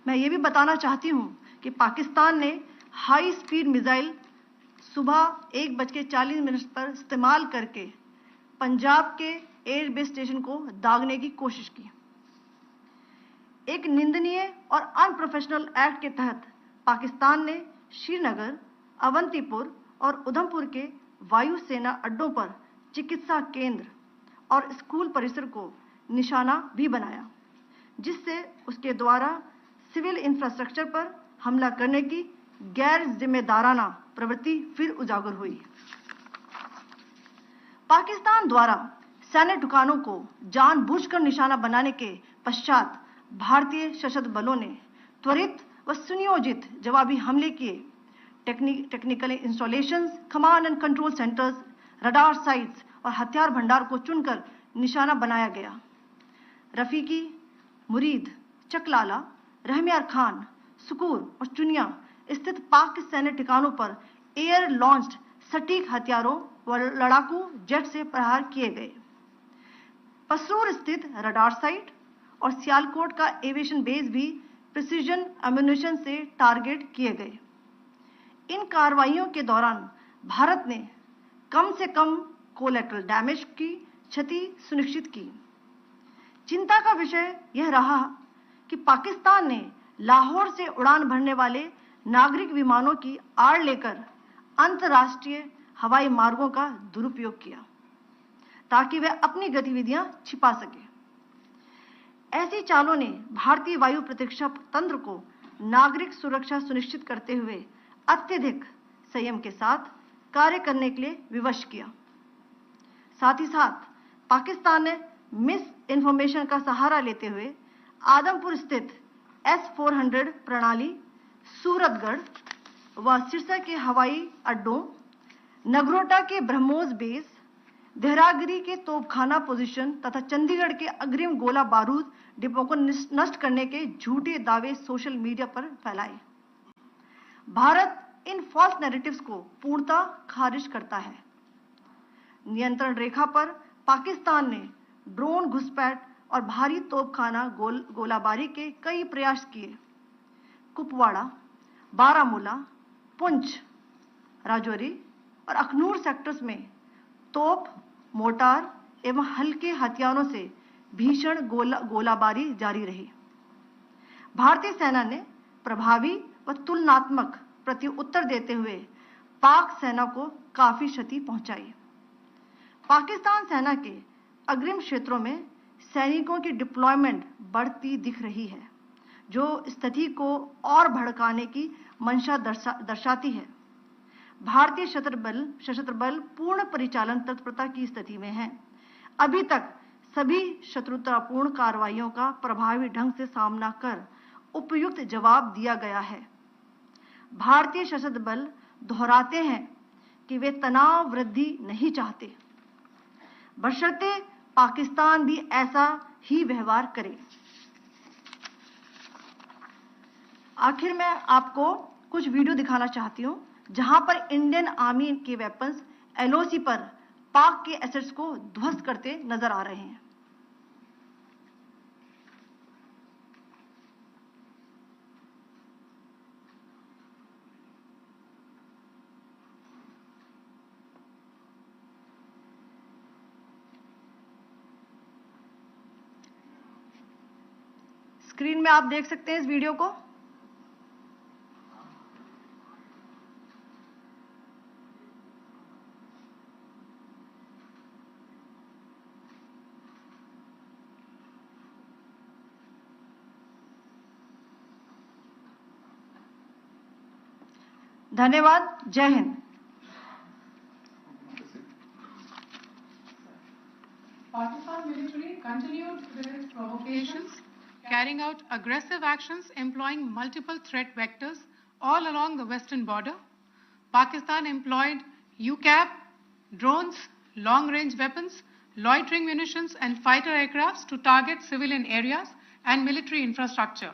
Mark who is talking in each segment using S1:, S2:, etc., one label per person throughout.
S1: मैं ये भी बताना चाहती हूं कि पाकिस्तान ने हाई स्पीड मिसाइल सुबह 1:40 पर इस्तेमाल करके पंजाब के एयरबेस स्टेशन को दागने की कोशिश की। एक निंदनीय और अनप्रोफेशनल एक्ट के तहत पाकिस्तान ने श्रीनगर, अवंतीपुर और उधमपुर के वायुसेना अड्डों पर चिकित्सा केंद्र और स्कूल परिसर को निशाना भी बनाया, जिससे उसके द्वारा सिविल इंफ्रास्ट्रक्चर पर हमला करने की गैर जिम्मेदाराना प्रवृत्ति फिर उजागर हुई। पाकिस्तान द्वारा सैन्य ठिकानों को जानबूझकर निशाना बनाने के पश्चात भारतीय सशस्त्र बलों ने त्वरित व सुनियोजित जवाबी हमले किए। Technical installations, command and control centres, radar sites और हथियार भंडार को चुनकर निशाना बनाया गया। रफीकी, मुरीद, चकलाला, रहमियार खान, सुकूर और चुनिया स्थित पाक सैन्य ठिकानों पर एयर लॉन्च्ड सटीक हथियारों व लड़ाकू जेट से प्रहार किए गए। पसरूर स्थित रडार साइट और सियालकोट का एविएशन बेस भी प्रिसीजन एम्यूनिशन से टारगेट किए गए। इन कार्रवाइयों के दौरान भारत ने कम से कम कोलैटरल डैमेज की क्षति सुनिश्चित की। चिंता का विषय यह रहा कि पाकिस्तान ने लाहौर से उड़ान भरने वाले नागरिक विमानों की आड़ लेकर अंतर्राष्ट्रीय हवाई मार्गों का दुरुपयोग किया ताकि वे अपनी गतिविधियां छिपा सके। ऐसी चालों ने भारतीय वायु प्रतिरक्षा तंत्र को नागरिक सुरक्षा सुनिश्चित करते हुए अत्यधिक संयम के साथ कार्य करने के लिए विवश किया। साथ ही साथ पाकिस्तान ने मिस इन्फॉर्मेशन का सहारा लेते हुए आदमपुर स्थित S-400 प्रणाली, सूरतगढ़ व सिरसा के हवाई अड्डों, नगरोटा के ब्रह्मोस बेस, देहरागिरी के तोपखाना पोजीशन तथा चंडीगढ़ के अग्रिम गोला बारूद डिपो को नष्ट करने के झूठे दावे सोशल मीडिया पर फैलाए। भारत इन फॉल्स नैरेटिव्स को पूर्णतः खारिज करता है। नियंत्रण रेखा पर पाकिस्तान ने ड्रोन घुसपैठ और भारी तोपखाना गोलाबारी के कई प्रयास किए। कुपवाड़ा, बारामूला, पुंछ, राजौरी और अखनूर सेक्टर्स में तोप, मोर्टार एवं हल्के हथियारों से भीषण गोलाबारी जारी रही। भारतीय सेना ने प्रभावी व तुलनात्मक प्रत्युत्तर देते हुए पाक सेना को काफी क्षति पहुंचाई। पाकिस्तान सेना के अग्रिम क्षेत्रों में सैनिकों की डिप्लॉयमेंट बढ़ती दिख रही है, जो स्थिति को और भड़काने की मंशा दर्शाती है। भारतीय सशस्त्र बल पूर्ण परिचालन तत्परता की स्थिति में है। अभी तक सभी शत्रुतापूर्ण कार्रवाइयों का प्रभावी ढंग से सामना कर उपयुक्त जवाब दिया गया है। भारतीय सशस्त्र बल दोहराते हैं कि वे तनाव वृद्धि नहीं चाहते, बशर्ते पाकिस्तान भी ऐसा ही व्यवहार करे। आखिर में आपको कुछ वीडियो दिखाना चाहती हूं जहां पर इंडियन आर्मी के वेपन्स LOC पर पाक के एसेट्स को ध्वस्त करते नजर आ रहे हैं। स्क्रीन में आप देख सकते हैं इस वीडियो को। धन्यवाद। जय Hind.
S2: Pakistan military continued with its provocations, carrying out aggressive actions employing multiple threat vectors all along the western border. Pakistan employed UCAP, drones, long-range weapons, loitering munitions and fighter aircrafts to target civilian areas and military infrastructure.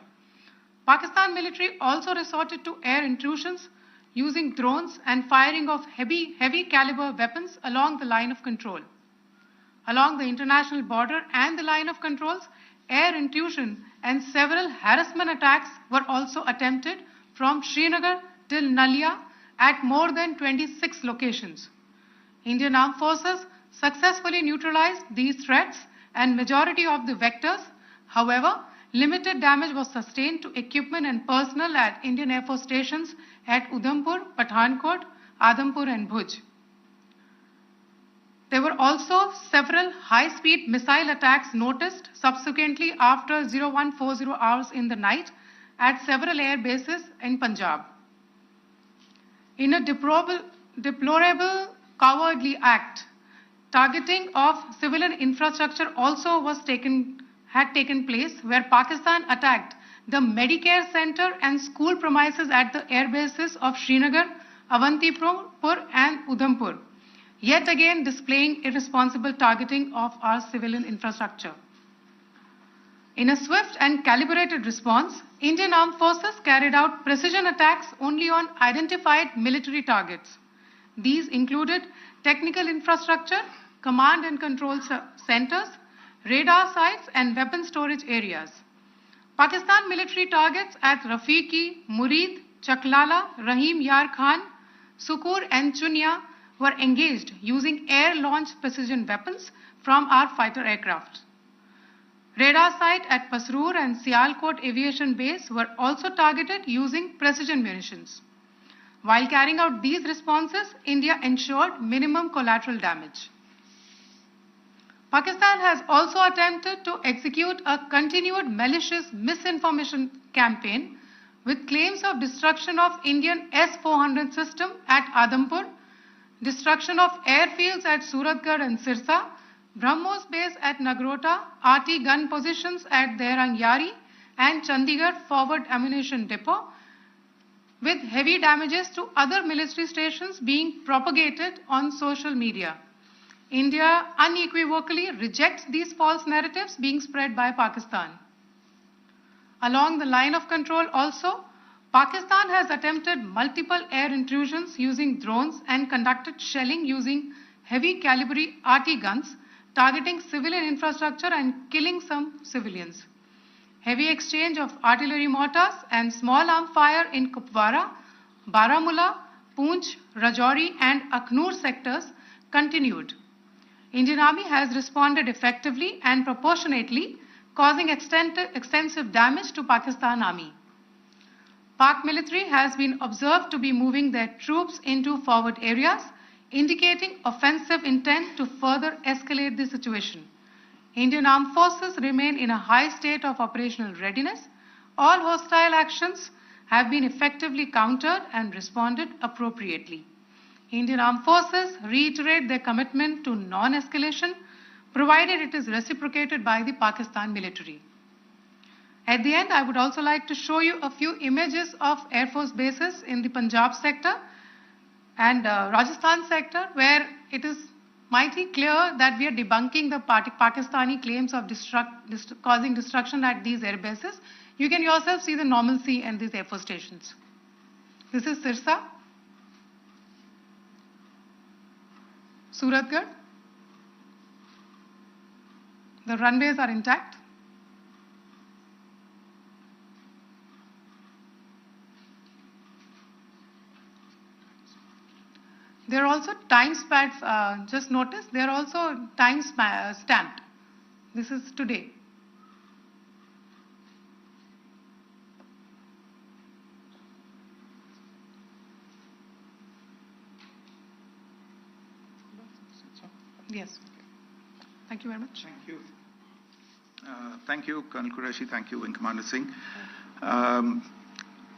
S2: Pakistan military also resorted to air intrusions using drones and firing of heavy caliber weapons along the line of control. Along the international border and the line of controls, air intrusion and several harassment attacks were also attempted from Srinagar till Nalia at more than 26 locations. Indian Armed Forces successfully neutralized these threats and majority of the vectors. However, limited damage was sustained to equipment and personnel at Indian Air Force stations at Udhampur, Pathankot, Adhampur and Bhuj. There were also several high-speed missile attacks noticed subsequently after 0140 hours in the night at several air bases in Punjab. In a deplorable cowardly act, targeting of civilian infrastructure also had taken place, where Pakistan attacked the Medicare center and school premises at the air bases of Srinagar, Avantipur and Udhampur, yet again displaying irresponsible targeting of our civilian infrastructure. In a swift and calibrated response, Indian Armed Forces carried out precision attacks only on identified military targets. These included technical infrastructure, command and control centers, radar sites and weapon storage areas. Pakistan military targets at Rafiqi, Murid, Chaklala, Rahim Yar Khan, Sukur and Chunya were engaged using air-launched precision weapons from our fighter aircraft. Radar site at Pasroor and Sialkot Aviation Base were also targeted using precision munitions. While carrying out these responses, India ensured minimum collateral damage. Pakistan has also attempted to execute a continued malicious misinformation campaign with claims of destruction of Indian S-400 system at Adhampur, destruction of airfields at Suratgarh and Sirsa, BrahMos base at Nagrota, RT gun positions at Dehrang Yari and Chandigarh forward ammunition depot, with heavy damages to other military stations being propagated on social media. India unequivocally rejects these false narratives being spread by Pakistan. Along the line of control also, Pakistan has attempted multiple air intrusions using drones and conducted shelling using heavy caliber RT guns, targeting civilian infrastructure and killing some civilians. Heavy exchange of artillery mortars and small arm fire in Kupwara, Baramulla, Poonch, Rajouri and Akhnur sectors continued. Indian Army has responded effectively and proportionately, causing extensive damage to Pakistan Army. Pak military has been observed to be moving their troops into forward areas, indicating offensive intent to further escalate the situation. Indian Armed Forces remain in a high state of operational readiness. All hostile actions have been effectively countered and responded appropriately. Indian Armed Forces reiterate their commitment to non-escalation, provided it is reciprocated by the Pakistan military. At the end, I would also like to show you a few images of Air Force bases in the Punjab sector and Rajasthan sector, where it is mighty clear that we are debunking the Pakistani claims of causing destruction at these air bases. You can yourself see the normalcy in these Air Force stations. This is Sirsa, Suratgarh. The runways are intact. There are also time stamps, just notice, there are also time stamped. This is today. Yes. Thank you very much.
S3: Thank you. Thank you, Colonel Qureshi. Thank you, Wing Commander Singh.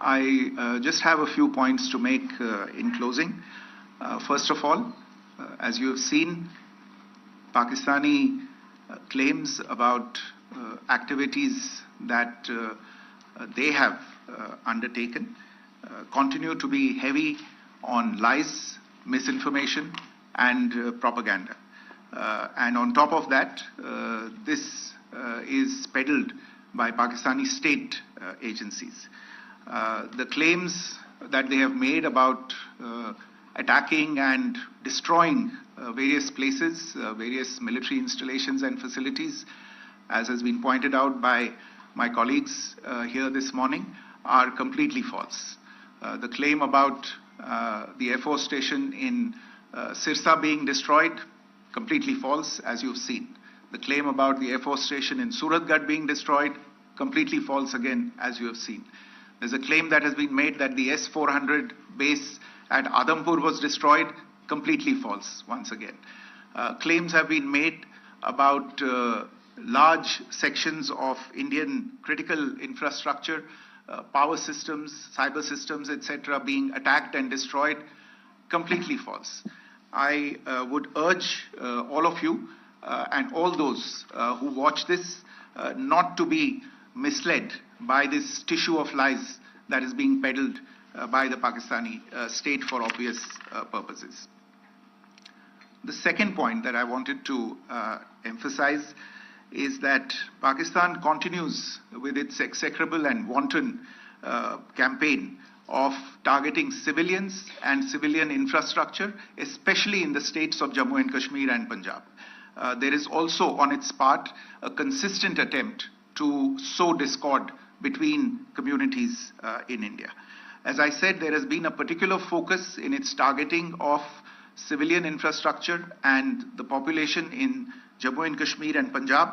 S3: I just have a few points to make in closing. First of all, as you have seen, Pakistani claims about activities that they have undertaken continue to be heavy on lies, misinformation, and propaganda. And on top of that, this is peddled by Pakistani state agencies. The claims that they have made about attacking and destroying various places, various military installations and facilities, as has been pointed out by my colleagues here this morning, are completely false. The claim about the Air Force station in Sirsa being destroyed, completely false, as you've seen. The claim about the Air Force station in Suratgarh being destroyed, completely false again, as you have seen. There's a claim that has been made that the S-400 base at Adampur was destroyed, completely false once again. Claims have been made about large sections of Indian critical infrastructure, power systems, cyber systems, etc., being attacked and destroyed, completely false. I would urge all of you and all those who watch this not to be misled by this tissue of lies that is being peddled by the Pakistani state for obvious purposes. The second point that I wanted to emphasize is that Pakistan continues with its execrable and wanton campaign of targeting civilians and civilian infrastructure, especially in the states of Jammu and Kashmir and Punjab. There is also on its part a consistent attempt to sow discord between communities in India. As I said, there has been a particular focus in its targeting of civilian infrastructure and the population in Jammu and Kashmir and Punjab.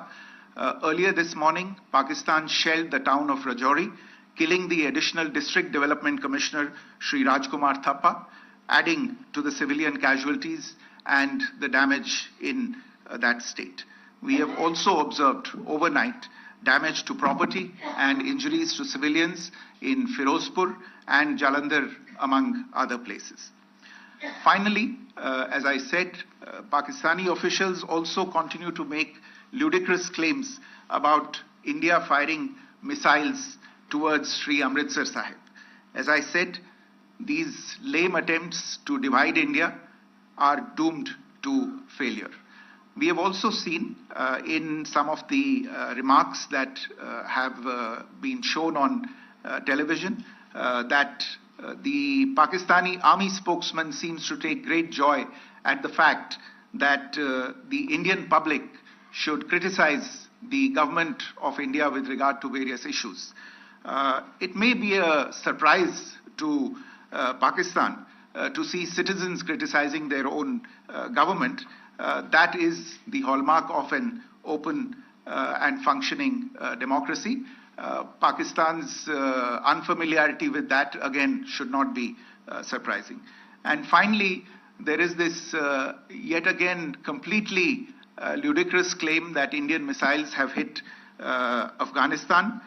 S3: Earlier this morning, Pakistan shelled the town of Rajouri, killing the additional District Development Commissioner, Shri Rajkumar Thappa, adding to the civilian casualties and the damage in that state. We have also observed overnight damage to property and injuries to civilians in Firozpur and Jalandhar, among other places. Finally, as I said, Pakistani officials also continue to make ludicrous claims about India firing missiles towards Sri Amritsar Sahib. As I said, these lame attempts to divide India are doomed to failure. We have also seen in some of the remarks that have been shown on television that the Pakistani army spokesman seems to take great joy at the fact that the Indian public should criticize the government of India with regard to various issues. It may be a surprise to Pakistan to see citizens criticizing their own government. That is the hallmark of an open and functioning democracy. Pakistan's unfamiliarity with that, again, should not be surprising. And finally, there is this yet again completely ludicrous claim that Indian missiles have hit Afghanistan.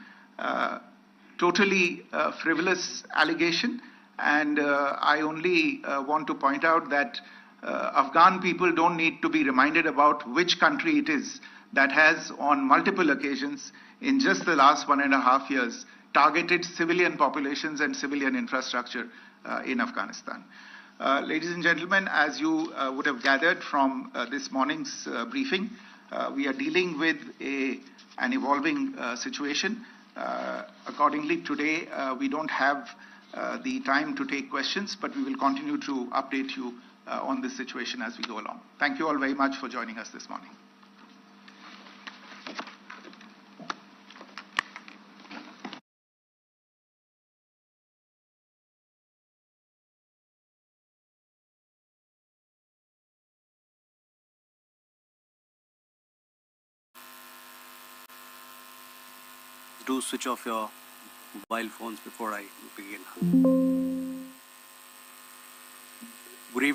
S3: Totally frivolous allegation. And I only want to point out that Afghan people don't need to be reminded about which country it is that has on multiple occasions in just the last 1.5 years targeted civilian populations and civilian infrastructure in Afghanistan. Ladies and gentlemen, as you would have gathered from this morning's briefing, we are dealing with an evolving situation. Accordingly, today we don't have the time to take questions, but we will continue to update you on this situation as we go along. Thank you all very much for joining us this morning.
S4: Do switch off your mobile phones before I begin. Good evening.